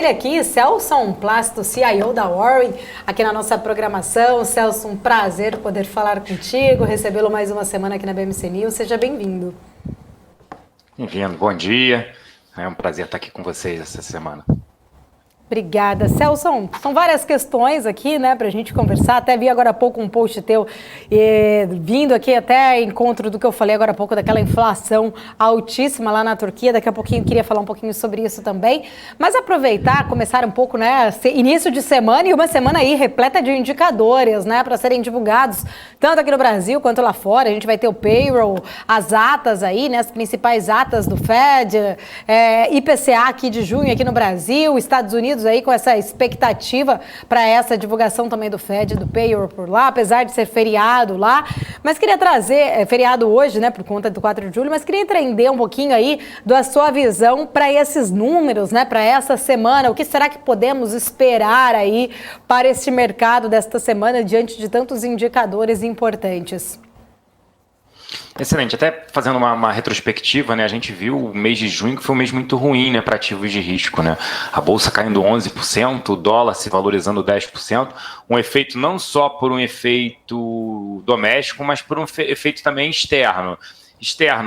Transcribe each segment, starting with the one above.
Ele aqui, Celson Plácido, CIO da Warren, aqui na nossa programação. Celson, um prazer poder falar contigo, recebê-lo mais uma semana aqui na BMC News. Seja bem-vindo. Bem-vindo, bom dia. É um prazer estar aqui com vocês essa semana. Obrigada. Celson, são várias questões aqui, né, para a gente conversar. Até vi agora há pouco um post teu vindo aqui até encontro do que eu falei agora há pouco, daquela inflação altíssima lá na Turquia. Daqui a pouquinho eu queria falar um pouquinho sobre isso também. Mas aproveitar, começar um pouco, né, início de semana e uma semana aí repleta de indicadores, né, para serem divulgados, tanto aqui no Brasil quanto lá fora. A gente vai ter o payroll, as atas aí, né, as principais atas do Fed, IPCA aqui de junho aqui no Brasil, Estados Unidos aí com essa expectativa para essa divulgação também do Fed, do payroll por lá, apesar de ser feriado lá. Mas queria trazer, feriado hoje, né, por conta do 4 de julho, mas queria entender um pouquinho aí da sua visão para esses números, né, para essa semana. O que será que podemos esperar aí para este mercado desta semana diante de tantos indicadores importantes? Excelente, até fazendo uma retrospectiva, né, a gente viu o mês de junho que foi um mês muito ruim, né, para ativos de risco, né, a bolsa caindo 11%, o dólar se valorizando 10%, um efeito não só por um efeito doméstico, mas por um efeito também externo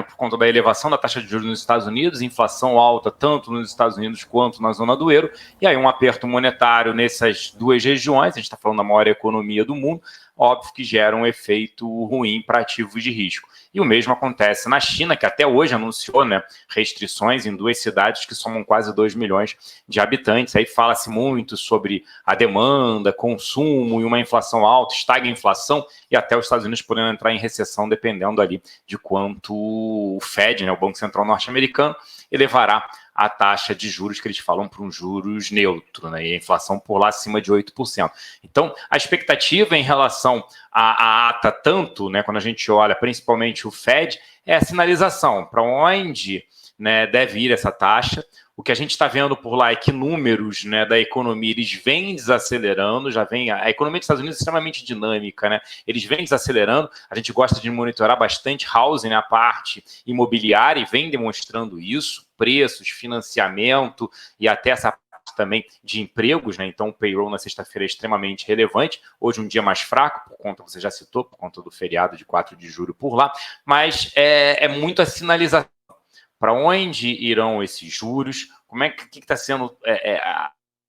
por conta da elevação da taxa de juros nos Estados Unidos, inflação alta tanto nos Estados Unidos quanto na zona do euro, e aí um aperto monetário nessas duas regiões, a gente está falando da maior economia do mundo, óbvio que gera um efeito ruim para ativos de risco. E o mesmo acontece na China, que até hoje anunciou, né, restrições em duas cidades que somam quase 2 milhões de habitantes. Aí fala-se muito sobre a demanda, consumo e uma inflação alta, estagna a inflação, e até os Estados Unidos podendo entrar em recessão, dependendo ali de quanto o Fed, né, o Banco Central norte-americano, elevará a taxa de juros que eles falam para um juros neutro, né, e a inflação por lá acima de 8%. Então, a expectativa em relação à ata, tanto, né, quando a gente olha principalmente o Fed, é a sinalização para onde, né, deve ir essa taxa. O que a gente está vendo por lá é que números, né, da economia eles vêm desacelerando, a economia dos Estados Unidos é extremamente dinâmica, né? Eles vêm desacelerando, a gente gosta de monitorar bastante housing, né, a parte imobiliária, e vem demonstrando isso, preços, financiamento e até essa parte também de empregos, né? Então o payroll na sexta-feira é extremamente relevante, hoje um dia mais fraco, por conta, você já citou, por conta do feriado de 4 de julho por lá, mas é muito a sinalização. Para onde irão esses juros? Como é que está sendo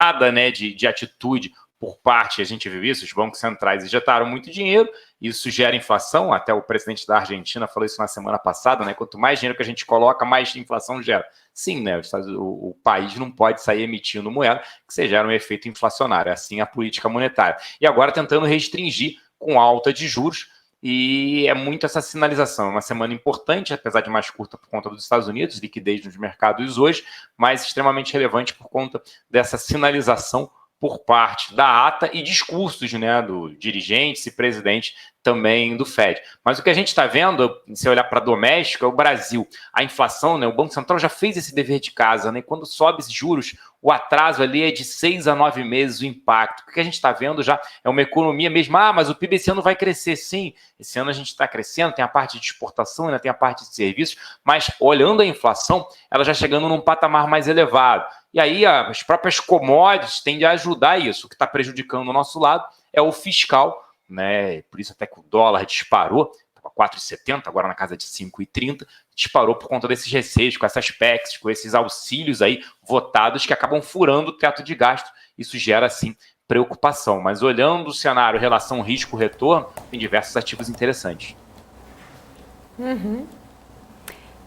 nada, né, de atitude por parte, a gente viu isso, os bancos centrais injetaram muito dinheiro, isso gera inflação, até o presidente da Argentina falou isso na semana passada, né, quanto mais dinheiro que a gente coloca, mais inflação gera. Sim, né, o país não pode sair emitindo moeda, que você gera um efeito inflacionário, é assim a política monetária. E agora tentando restringir com alta de juros, e é muito essa sinalização. É uma semana importante, apesar de mais curta por conta dos Estados Unidos, liquidez nos mercados hoje, mas extremamente relevante por conta dessa sinalização por parte da ata e discursos, né, do dirigente e presidente também do Fed. Mas o que a gente está vendo, se olhar para doméstico, é o Brasil. A inflação, né, o Banco Central já fez esse dever de casa, né, quando sobe os juros, o atraso ali é de 6 a 9 meses o impacto. O que a gente está vendo já é uma economia mesmo, mas o PIB esse ano vai crescer, sim. Esse ano a gente está crescendo, tem a parte de exportação, ainda tem a parte de serviços, mas olhando a inflação, ela já chegando num patamar mais elevado. E aí as próprias commodities tendem a ajudar isso. O que está prejudicando o nosso lado é o fiscal, né? Por isso até que o dólar disparou, estava 4,70, agora na casa de 5,30, disparou por conta desses receios, com essas PECs, com esses auxílios aí votados que acabam furando o teto de gasto. Isso gera, sim, preocupação. Mas olhando o cenário relação risco-retorno, tem diversos ativos interessantes.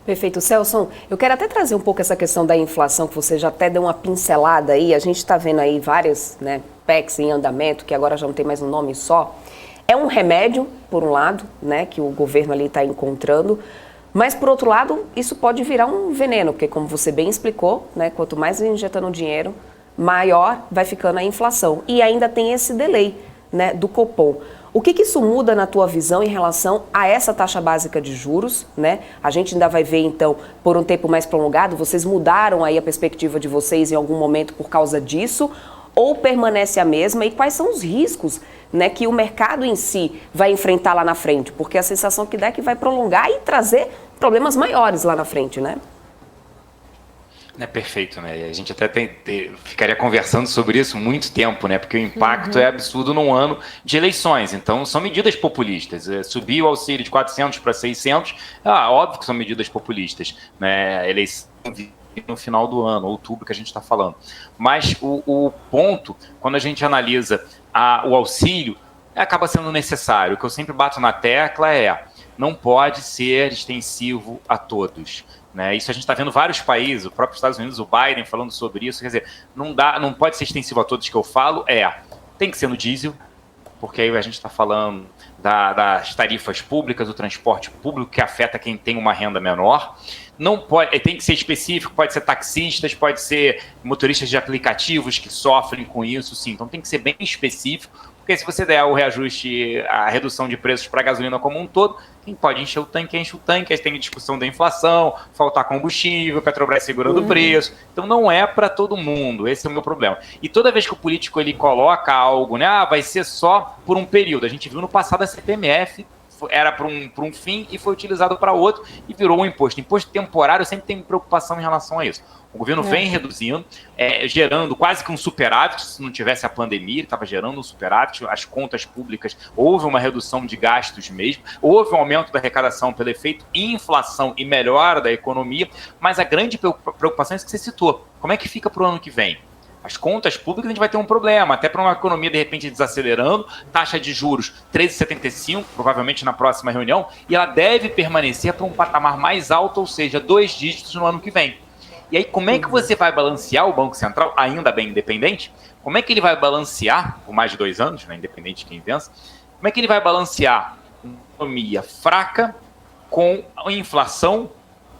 Perfeito. Celson, eu quero até trazer um pouco essa questão da inflação, que você já até deu uma pincelada aí. A gente está vendo aí várias, né, PECs em andamento, que agora já não tem mais um nome só. É um remédio, por um lado, né, que o governo ali está encontrando, mas, por outro lado, isso pode virar um veneno, porque, como você bem explicou, né, quanto mais injetando dinheiro, maior vai ficando a inflação. E ainda tem esse delay, né, do Copom. O que isso muda na tua visão em relação a essa taxa básica de juros, né? A gente ainda vai ver, então, por um tempo mais prolongado, vocês mudaram aí a perspectiva de vocês em algum momento por causa disso, ou permanece a mesma? E quais são os riscos, né, que o mercado em si vai enfrentar lá na frente? Porque a sensação que dá é que vai prolongar e trazer problemas maiores lá na frente, né? É perfeito, né? A gente até ficaria conversando sobre isso muito tempo, né? Porque o impacto é absurdo num ano de eleições. Então, são medidas populistas. Subir o auxílio de 400 para 600, óbvio que são medidas populistas, né? Eleição no final do ano, outubro que a gente está falando. Mas o ponto, quando a gente analisa o auxílio, acaba sendo necessário. O que eu sempre bato na tecla não pode ser extensivo a todos. Né? Isso a gente está vendo vários países, o próprio Estados Unidos, o Biden falando sobre isso, quer dizer, não pode ser extensivo a todos que eu falo, tem que ser no diesel, porque aí a gente está falando das tarifas públicas, do transporte público, que afeta quem tem uma renda menor. Não pode, tem que ser específico, pode ser taxistas, pode ser motoristas de aplicativos que sofrem com isso, sim. Então tem que ser bem específico, porque se você der o reajuste, a redução de preços para a gasolina como um todo, quem pode enche o tanque, aí tem discussão da inflação, faltar combustível, Petrobras segurando o preço. Então não é para todo mundo, esse é o meu problema. E toda vez que o político ele coloca algo, né, vai ser só por um período. A gente viu no passado a CPMF, era para um fim e foi utilizado para outro e virou um imposto. Imposto temporário sempre tem preocupação em relação a isso. O governo vem reduzindo, gerando quase que um superávit. Se não tivesse a pandemia, ele estava gerando um superávit. As contas públicas, houve uma redução de gastos mesmo, houve um aumento da arrecadação pelo efeito inflação e melhora da economia, mas a grande preocupação é isso que você citou. Como é que fica para o ano que vem? As contas públicas a gente vai ter um problema, até para uma economia de repente desacelerando, taxa de juros 13,75, provavelmente na próxima reunião, e ela deve permanecer para um patamar mais alto, ou seja, 2 dígitos no ano que vem. E aí como é que você vai balancear o Banco Central, ainda bem independente? Como é que ele vai balancear, por mais de 2 anos, né, independente de quem vença, como é que ele vai balancear uma economia fraca com a inflação?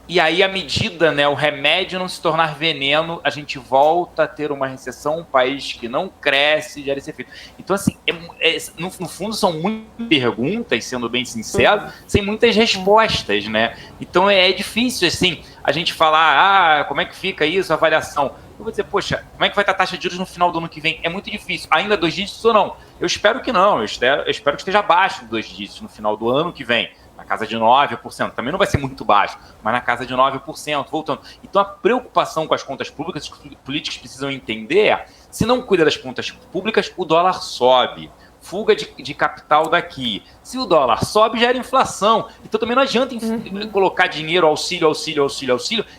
E aí, à medida, né, o remédio não se tornar veneno, a gente volta a ter uma recessão, um país que não cresce, gera esse efeito. Então, assim, no fundo, são muitas perguntas, sendo bem sincero, sem muitas respostas, né? Então, é difícil, assim, a gente falar, como é que fica isso, a avaliação. Eu vou dizer, poxa, como é que vai estar a taxa de juros no final do ano que vem? É muito difícil. Ainda 2 dígitos ou não? Eu espero que não. Eu espero que esteja abaixo de 2 dígitos no final do ano que vem. Na casa de 9%. Também não vai ser muito baixo, mas na casa de 9%, voltando. Então, a preocupação com as contas públicas, que os políticos precisam entender se não cuida das contas públicas, o dólar sobe. Fuga de capital daqui. Se o dólar sobe, gera inflação. Então, também não adianta colocar dinheiro, auxílio,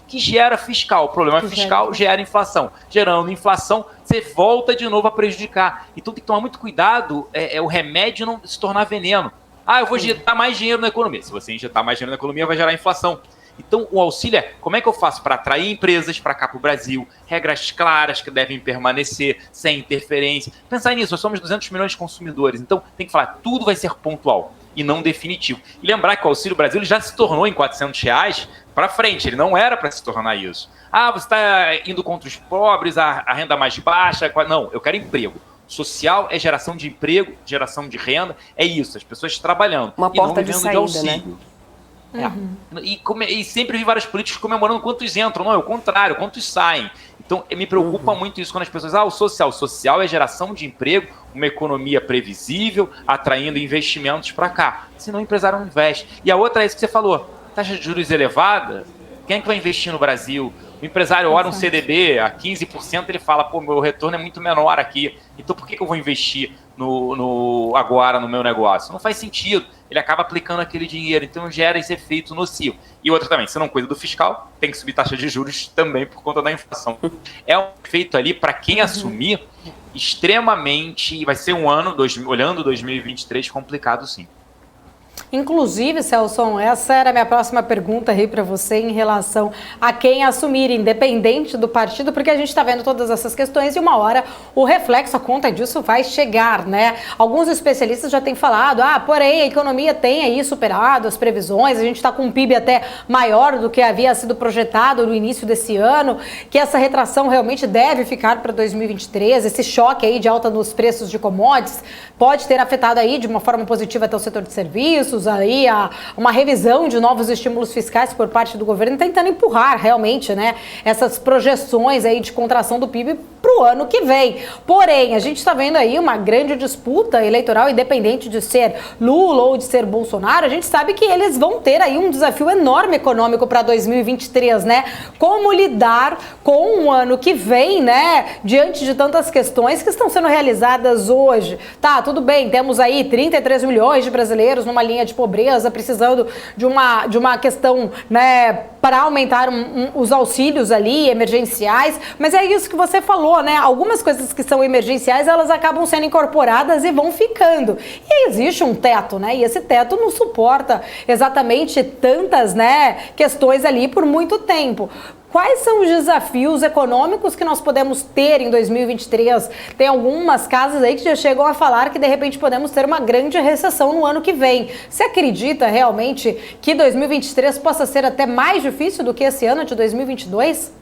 que gera fiscal. O problema fiscal gera inflação. Gerando inflação, você volta de novo a prejudicar. Então, tem que tomar muito cuidado, o remédio não se tornar veneno. Eu vou injetar mais dinheiro na economia. Se você injetar mais dinheiro na economia, vai gerar inflação. Então, o auxílio como é que eu faço para atrair empresas para cá para o Brasil? Regras claras que devem permanecer, sem interferência. Pensar nisso, nós somos 200 milhões de consumidores. Então, tem que falar, tudo vai ser pontual e não definitivo. E lembrar que o Auxílio Brasil já se tornou em R$400 para frente. Ele não era para se tornar isso. Você está indo contra os pobres, a renda mais baixa. Não, eu quero emprego. Social é geração de emprego, geração de renda, é isso, as pessoas trabalhando. Uma porta de saída, de auxílio. Né? E sempre vi vários políticos comemorando quantos entram. Não, é o contrário, quantos saem. Então, me preocupa muito isso quando as pessoas... o social. O social é geração de emprego, uma economia previsível, atraindo investimentos para cá. Senão o empresário não investe. E a outra é isso que você falou. Taxa de juros elevada, quem é que vai investir no Brasil? O empresário olha um CDB a 15%, ele fala, meu retorno é muito menor aqui, então por que eu vou investir agora no meu negócio? Não faz sentido, ele acaba aplicando aquele dinheiro, então gera esse efeito nocivo. E outra também, se não cuida do fiscal, tem que subir taxa de juros também por conta da inflação. É um efeito ali, para quem assumir, extremamente, vai ser um ano, olhando 2023, complicado sim. Inclusive, Celson, essa era a minha próxima pergunta aí para você em relação a quem assumir, independente do partido, porque a gente está vendo todas essas questões e uma hora o reflexo, a conta disso vai chegar, né? Alguns especialistas já têm falado, porém a economia tem aí superado as previsões, a gente está com um PIB até maior do que havia sido projetado no início desse ano, que essa retração realmente deve ficar para 2023, esse choque aí de alta nos preços de commodities pode ter afetado aí de uma forma positiva até o setor de serviços, compromissos aí, uma revisão de novos estímulos fiscais por parte do governo, tentando empurrar realmente, né, essas projeções aí de contração do PIB para o ano que vem. Porém, a gente está vendo aí uma grande disputa eleitoral, independente de ser Lula ou de ser Bolsonaro. A gente sabe que eles vão ter aí um desafio enorme econômico para 2023, né? Como lidar com o ano que vem, né? Diante de tantas questões que estão sendo realizadas hoje. Tá, tudo bem, temos aí 33 milhões de brasileiros numa linha de pobreza, precisando de uma questão, né, para aumentar os auxílios ali, emergenciais. Mas é isso que você falou, né? Algumas coisas que são emergenciais, elas acabam sendo incorporadas e vão ficando. E existe um teto, né? E esse teto não suporta exatamente tantas, né, questões ali por muito tempo. Quais são os desafios econômicos que nós podemos ter em 2023? Tem algumas casas aí que já chegam a falar que de repente podemos ter uma grande recessão no ano que vem. Você acredita realmente que 2023 possa ser até mais difícil do que esse ano de 2022?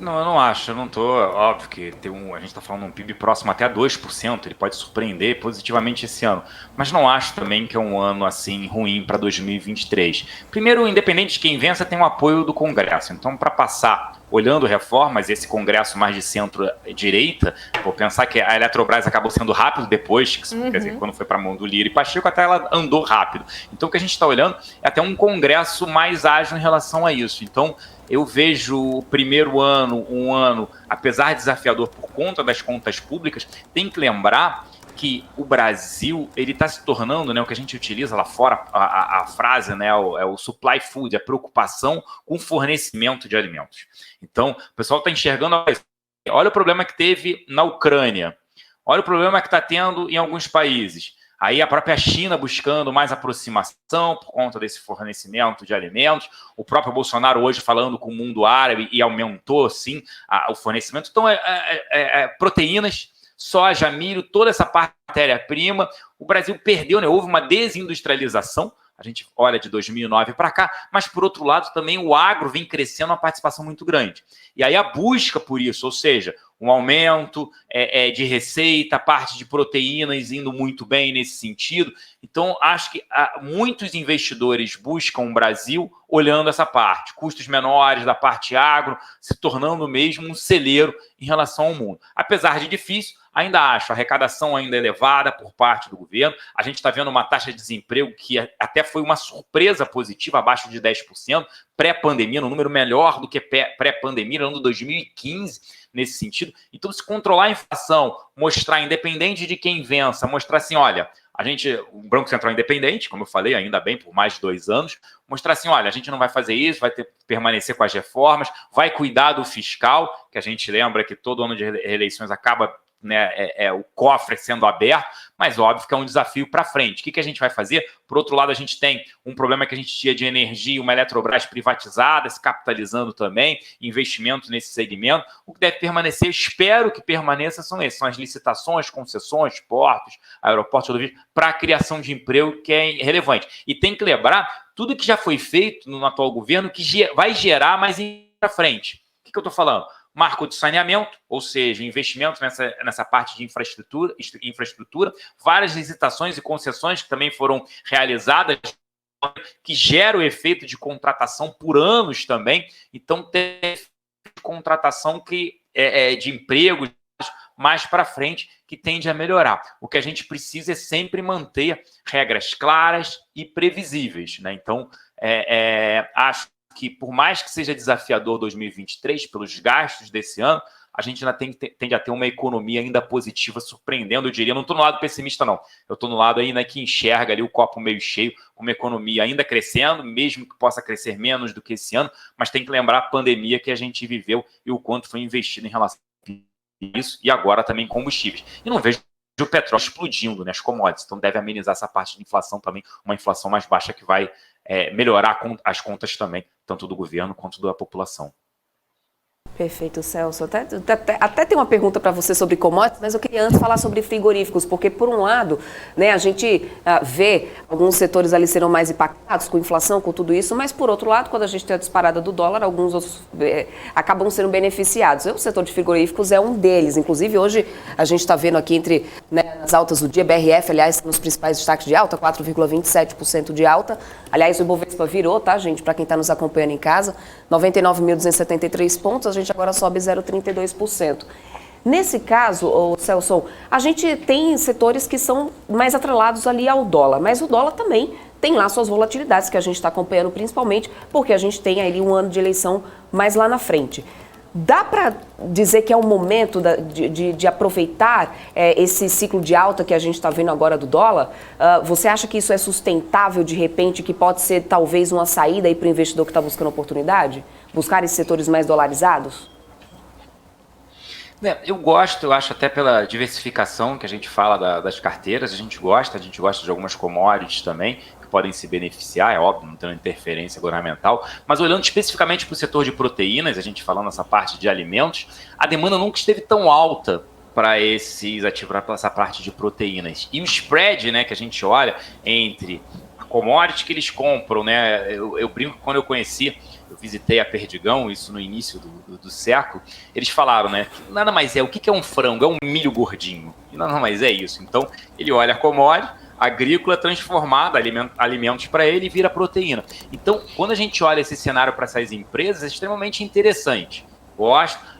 Não, eu não acho, eu não tô, óbvio que a gente está falando de um PIB próximo até a 2%, ele pode surpreender positivamente esse ano, mas não acho também que é um ano assim ruim para 2023. Primeiro, independente de quem vença, tem o apoio do Congresso, então para passar, olhando reformas, esse Congresso mais de centro-direita, vou pensar que a Eletrobras acabou sendo rápido depois, quer dizer, quando foi para a mão do Lira e Pacheco, até ela andou rápido. Então o que a gente está olhando é até um Congresso mais ágil em relação a isso. Então eu vejo o primeiro ano, um ano, apesar de desafiador por conta das contas públicas, tem que lembrar que o Brasil ele está se tornando, né, o que a gente utiliza lá fora, a frase, né, é o supply food, a preocupação com o fornecimento de alimentos. Então, o pessoal está enxergando, olha o problema que teve na Ucrânia, olha o problema que está tendo em alguns países. Aí a própria China buscando mais aproximação por conta desse fornecimento de alimentos. O próprio Bolsonaro hoje falando com o mundo árabe e aumentou, sim, o fornecimento. Então, proteínas, soja, milho, toda essa matéria-prima. O Brasil perdeu, né? Houve uma desindustrialização. A gente olha de 2009 para cá, mas, por outro lado, também o agro vem crescendo uma participação muito grande. E aí a busca por isso, ou seja, um aumento de receita, parte de proteínas indo muito bem nesse sentido. Então, acho que muitos investidores buscam o Brasil olhando essa parte, custos menores da parte agro, se tornando mesmo um celeiro em relação ao mundo. Apesar de difícil, ainda acho a arrecadação ainda elevada por parte do governo. A gente está vendo uma taxa de desemprego que até foi uma surpresa positiva, abaixo de 10%, pré-pandemia, um número melhor do que pré-pandemia, no ano de 2015, nesse sentido. Então, se controlar a inflação, mostrar, independente de quem vença, mostrar assim, olha, o Banco Central independente, como eu falei, ainda bem, por mais de 2 anos, mostrar assim, olha, a gente não vai fazer isso, vai permanecer com as reformas, vai cuidar do fiscal, que a gente lembra que todo ano de eleições acaba, né, o cofre sendo aberto, mas óbvio que é um desafio para frente. O que a gente vai fazer? Por outro lado, a gente tem um problema que a gente tinha de energia, uma Eletrobras privatizada, se capitalizando também, investimentos nesse segmento. O que deve permanecer, espero que permaneça, são as licitações, concessões, portos, aeroportos, rodovias, para a criação de emprego, que é relevante. E tem que lembrar tudo que já foi feito no atual governo, que vai gerar mais para frente. O que eu estou falando? Marco de saneamento, ou seja, investimento nessa parte de infraestrutura, várias licitações e concessões que também foram realizadas, que geram o efeito de contratação por anos também. Então, tem contratação que de emprego mais para frente que tende a melhorar. O que a gente precisa é sempre manter regras claras e previsíveis, né? Então, acho que, por mais que seja desafiador 2023, pelos gastos desse ano, a gente ainda tende a ter uma economia ainda positiva, surpreendendo, eu diria. Não estou no lado pessimista, não. Eu estou no lado aí, né, que enxerga ali o copo meio cheio, com uma economia ainda crescendo, mesmo que possa crescer menos do que esse ano, mas tem que lembrar a pandemia que a gente viveu e o quanto foi investido em relação a isso, e agora também combustíveis. E não vejo o petróleo explodindo, né, as commodities, então deve amenizar essa parte de inflação também, uma inflação mais baixa que vai melhorar as contas também, tanto do governo quanto da população. Perfeito, Celso. Até tem uma pergunta para você sobre commodities, mas eu queria antes falar sobre frigoríficos, porque por um lado, né, a gente vê alguns setores ali serão mais impactados com inflação, com tudo isso, mas por outro lado, quando a gente tem a disparada do dólar, alguns outros acabam sendo beneficiados. O setor de frigoríficos é um deles. Inclusive, hoje a gente está vendo aqui entre, né, as altas do dia, BRF, aliás, nos principais destaques de alta, 4,27% de alta. Aliás, o Ibovespa virou, tá, gente, para quem está nos acompanhando em casa, 99.273 pontos, a gente agora sobe 0,32%. Nesse caso, Celso, a gente tem setores que são mais atrelados ali ao dólar, mas o dólar também tem lá suas volatilidades que a gente está acompanhando, principalmente porque a gente tem ali um ano de eleição mais lá na frente. Dá para dizer que é o momento de aproveitar esse ciclo de alta que a gente está vendo agora do dólar? Você acha que isso é sustentável de repente, que pode ser talvez uma saída para o investidor que está buscando oportunidade? Buscar esses setores mais dolarizados? Eu acho até pela diversificação que a gente fala das carteiras, a gente gosta de algumas commodities também, que podem se beneficiar, é óbvio, não tendo interferência governamental, mas olhando especificamente para o setor de proteínas, a gente falando nessa parte de alimentos, a demanda nunca esteve tão alta para esses ativos, para essa parte de proteínas. E o spread, né, que a gente olha entre a commodity que eles compram, né, eu brinco que quando eu visitei a Perdigão, isso no início do século, eles falaram, né, que nada mais o que é um frango? É um milho gordinho. E nada mais é isso. Então, ele olha a commodity agrícola transformada, alimentos para ele e vira proteína. Então, quando a gente olha esse cenário para essas empresas, é extremamente interessante.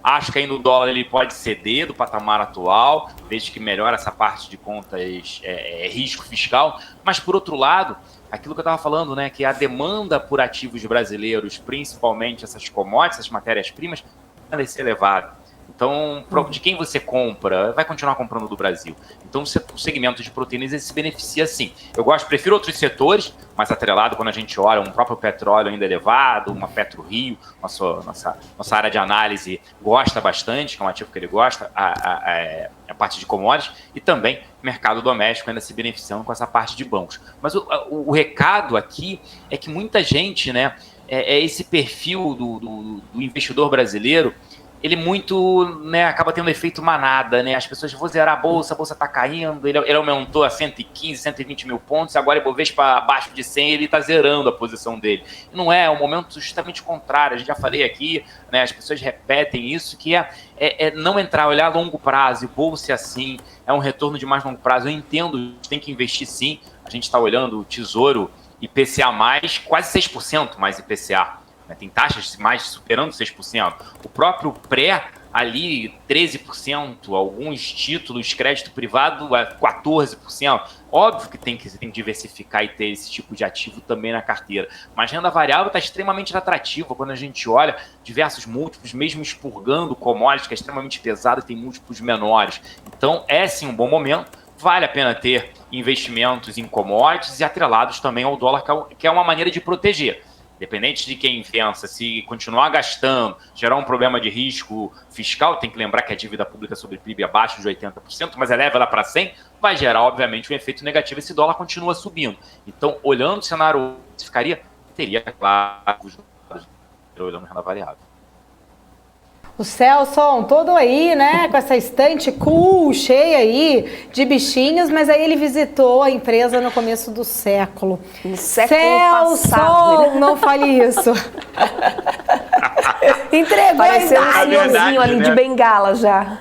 Acho que ainda o dólar ele pode ceder do patamar atual, desde que melhora essa parte de contas, risco fiscal, mas por outro lado, aquilo que eu estava falando, né, que a demanda por ativos brasileiros, principalmente essas commodities, essas matérias-primas, vai ser elevada. Então, de quem você compra, vai continuar comprando do Brasil. Então, o segmento de proteínas ele se beneficia sim. Prefiro outros setores, mais atrelado quando a gente olha um próprio petróleo ainda elevado, uma PetroRio, nossa área de análise gosta bastante, que é um ativo que ele gosta, a parte de commodities, e também mercado doméstico ainda se beneficiando com essa parte de bancos. Mas o recado aqui é que muita gente, né, esse perfil do investidor brasileiro, ele muito, né, acaba tendo um efeito manada, né? As pessoas vão zerar a bolsa está caindo, ele aumentou a 115, 120 mil pontos, agora o Ibovespa abaixo de 100, ele está zerando a posição dele. Não é um momento justamente contrário, a gente já falei aqui, né, as pessoas repetem isso, que é não entrar, olhar a longo prazo, e bolsa assim, é um retorno de mais longo prazo. Eu entendo, tem que investir sim, a gente está olhando o Tesouro IPCA+, quase 6% mais IPCA. Tem taxas mais superando 6%. O próprio pré, ali, 13%. Alguns títulos, crédito privado, 14%. Óbvio que você tem que diversificar e ter esse tipo de ativo também na carteira. Mas renda variável está extremamente atrativa quando a gente olha diversos múltiplos, mesmo expurgando commodities, que é extremamente pesado e tem múltiplos menores. Então, é sim um bom momento. Vale a pena ter investimentos em commodities e atrelados também ao dólar, que é uma maneira de proteger. Independente de quem pensa, se continuar gastando, gerar um problema de risco fiscal, tem que lembrar que a dívida pública sobre PIB é abaixo de 80%, mas eleva ela para 100%, vai gerar, obviamente, um efeito negativo. Esse dólar continua subindo. Então, olhando o cenário, teria, claro, olhando renda variável. O Celso, todo aí, né, com essa estante cheia aí de bichinhos, mas aí ele visitou a empresa no começo do século. No século passado. Não fale isso. Entregou Pareceu um senhorzinho ali, né, de bengala já.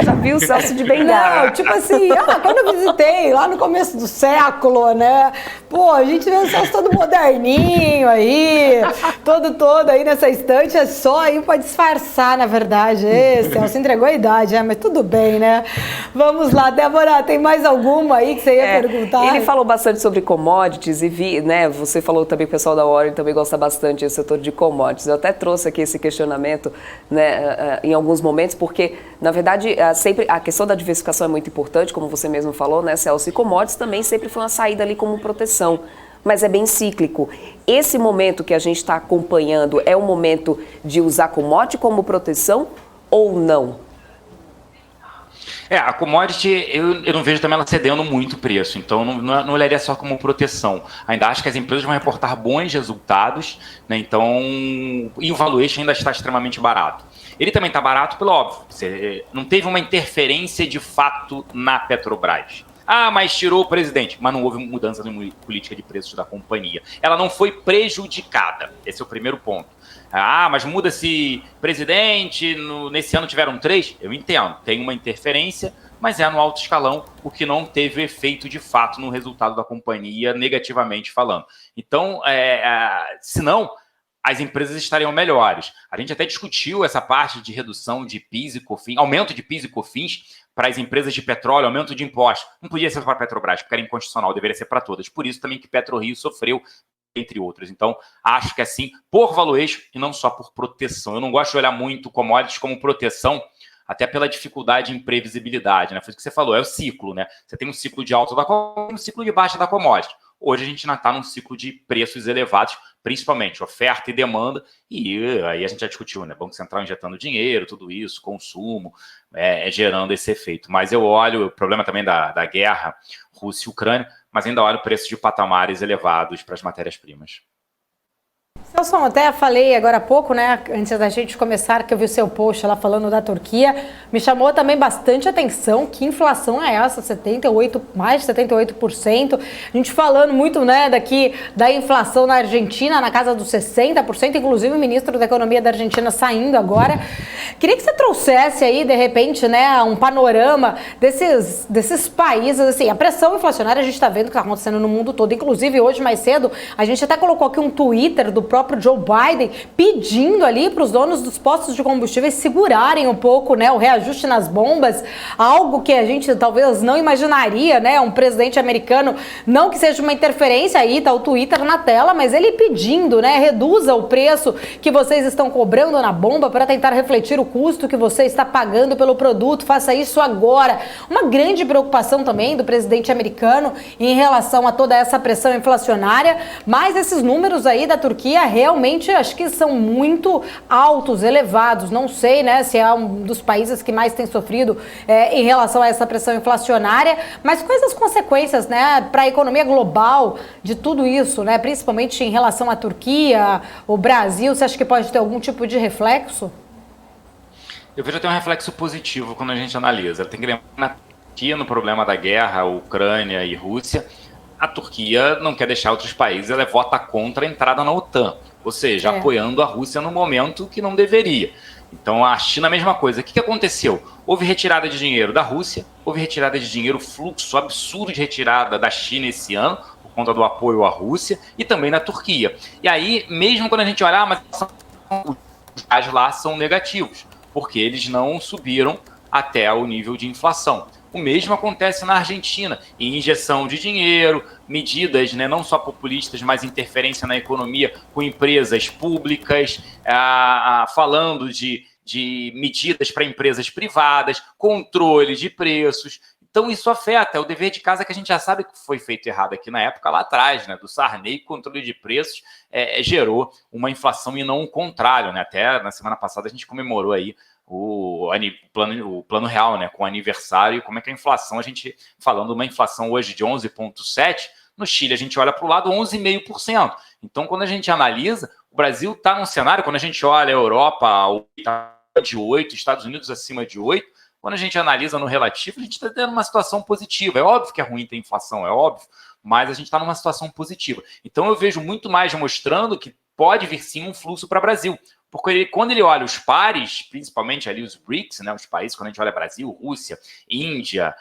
Já viu o Celso de bengala? Não, tipo assim, quando eu visitei lá no começo do século, né? Pô, a gente vê o Celso todo moderninho aí, todo aí nessa estante, é só aí pra disfarçar, na verdade. Celso entregou a idade, mas tudo bem, né? Vamos lá, Débora, tem mais alguma aí que você ia perguntar? Ele falou bastante sobre commodities e né, você falou também, o pessoal da Warren também gosta bastante do setor de commodities. Eu até trouxe aqui esse questionamento, né, em alguns momentos, porque, na verdade, sempre a questão da diversificação é muito importante, como você mesmo falou, né, Celso? E commodities também sempre foi uma saída ali como proteção, mas é bem cíclico. Esse momento que a gente está acompanhando é o momento de usar commodity como proteção ou não? A commodity, eu não vejo também ela cedendo muito preço, então não olharia só como proteção. Ainda acho que as empresas vão reportar bons resultados, né, então, e o valuation ainda está extremamente barato. Ele também está barato pelo óbvio. Você não teve uma interferência de fato na Petrobras. Ah, mas tirou o presidente. Mas não houve mudança de política de preços da companhia. Ela não foi prejudicada. Esse é o primeiro ponto. Ah, mas muda-se presidente, nesse ano tiveram 3? Eu entendo, tem uma interferência, mas é no alto escalão, o que não teve efeito de fato no resultado da companhia, negativamente falando. Então, senão, as empresas estariam melhores. A gente até discutiu essa parte de redução de PIS e COFINS, aumento de PIS e COFINS para as empresas de petróleo, aumento de impostos. Não podia ser para a Petrobras, porque era inconstitucional, deveria ser para todas. Por isso também que PetroRio sofreu, entre outros. Então, acho que assim, por valuation e não só por proteção. Eu não gosto de olhar muito commodities como proteção, até pela dificuldade em previsibilidade, né? Foi o que você falou, é o ciclo, né? Você tem um ciclo de alta da commodity e um ciclo de baixa da commodity. Hoje a gente ainda está num ciclo de preços elevados, principalmente oferta e demanda, e aí a gente já discutiu, né? Banco Central injetando dinheiro, tudo isso, consumo, gerando esse efeito. Mas eu olho, o problema também da guerra Rússia e Ucrânia, mas ainda olho preços de patamares elevados para as matérias-primas. Celso, até falei agora há pouco, né, antes da gente começar, que eu vi o seu post lá falando da Turquia, me chamou também bastante atenção, que inflação é essa, mais de 78%, a gente falando muito, né, daqui da inflação na Argentina, na casa dos 60%, inclusive o ministro da Economia da Argentina saindo agora. Queria que você trouxesse aí, de repente, né, um panorama desses países, assim, a pressão inflacionária a gente está vendo que está acontecendo no mundo todo, inclusive hoje mais cedo, a gente até colocou aqui um Twitter do próprio Joe Biden pedindo ali para os donos dos postos de combustíveis segurarem um pouco, né, o reajuste nas bombas, algo que a gente talvez não imaginaria, né, um presidente americano, não que seja uma interferência, aí tá o Twitter na tela, mas ele pedindo, né, reduza o preço que vocês estão cobrando na bomba para tentar refletir o custo que você está pagando pelo produto, faça isso agora. Uma grande preocupação também do presidente americano em relação a toda essa pressão inflacionária, mas esses números aí da Turquia realmente acho que são muito altos, elevados. Não sei, né, se é um dos países que mais tem sofrido em relação a essa pressão inflacionária, mas quais as consequências, né, para a economia global de tudo isso, né, principalmente em relação à Turquia, o Brasil, você acha que pode ter algum tipo de reflexo? Eu vejo até um reflexo positivo quando a gente analisa. Tem que lembrar na Turquia, no problema da guerra, Ucrânia e Rússia, a Turquia não quer deixar outros países, ela vota contra a entrada na OTAN, ou seja, apoiando a Rússia no momento que não deveria. Então a China a mesma coisa. O que aconteceu? Houve retirada de dinheiro da Rússia, houve retirada de dinheiro, fluxo absurdo de retirada da China esse ano, por conta do apoio à Rússia, e também na Turquia. E aí, mesmo quando a gente olhar, mas os dados lá são negativos, porque eles não subiram até o nível de inflação. O mesmo acontece na Argentina, em injeção de dinheiro, medidas, né, não só populistas, mas interferência na economia com empresas públicas, falando de medidas para empresas privadas, controle de preços. Então isso afeta, o dever de casa que a gente já sabe que foi feito errado aqui na época lá atrás, né, do Sarney, controle de preços gerou uma inflação e não o contrário, né? Até na semana passada a gente comemorou aí o plano real, né, com o aniversário, e como é que a inflação, a gente falando uma inflação hoje de 11,7%, no Chile a gente olha para o lado 11,5%. Então, quando a gente analisa, o Brasil está num cenário, quando a gente olha a Europa, está de 8%, Estados Unidos acima de 8%, quando a gente analisa no relativo, a gente está tendo uma situação positiva. É óbvio que é ruim ter inflação, é óbvio, mas a gente está numa situação positiva. Então, eu vejo muito mais mostrando que pode vir sim um fluxo para o Brasil. Porque quando ele olha os pares, principalmente ali os BRICS, né, os países, quando a gente olha Brasil, Rússia, Índia,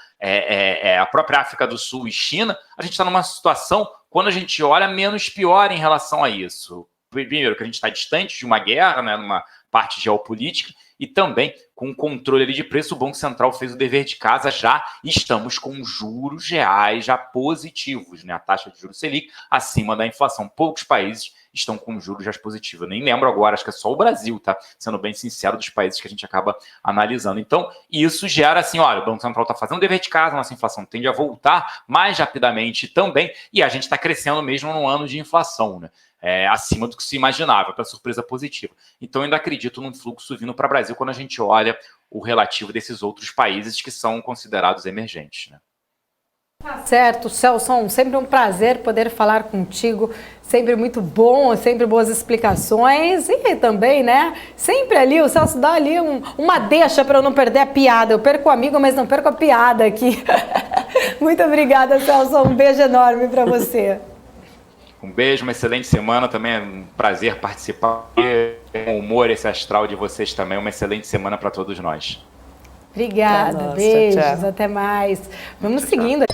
a própria África do Sul e China, a gente está numa situação, quando a gente olha, menos pior em relação a isso. Primeiro, que a gente está distante de uma guerra, né, numa parte geopolítica, e também com o controle ali de preço, o Banco Central fez o dever de casa já, e estamos com juros reais já positivos, né, a taxa de juros Selic acima da inflação. Poucos países estão com juros já positivos. Eu nem lembro agora, acho que é só o Brasil, tá? Sendo bem sincero, dos países que a gente acaba analisando. Então, isso gera assim, olha, o Banco Central está fazendo o dever de casa, nossa inflação tende a voltar mais rapidamente também, e a gente está crescendo mesmo num ano de inflação, né? Acima do que se imaginava, para surpresa positiva. Então, eu ainda acredito num fluxo vindo para o Brasil quando a gente olha o relativo desses outros países que são considerados emergentes, né? Tá certo, Celson, sempre um prazer poder falar contigo, sempre muito bom, sempre boas explicações e também, né, sempre ali, o Celso dá ali uma deixa para eu não perder a piada, eu perco o amigo, mas não perco a piada aqui. Muito obrigada, Celso, um beijo enorme para você. Um beijo, uma excelente semana, também é um prazer participar, com humor esse astral de vocês também, uma excelente semana para todos nós. Obrigada, Nossa, beijos, tchau. até mais. Vamos seguindo.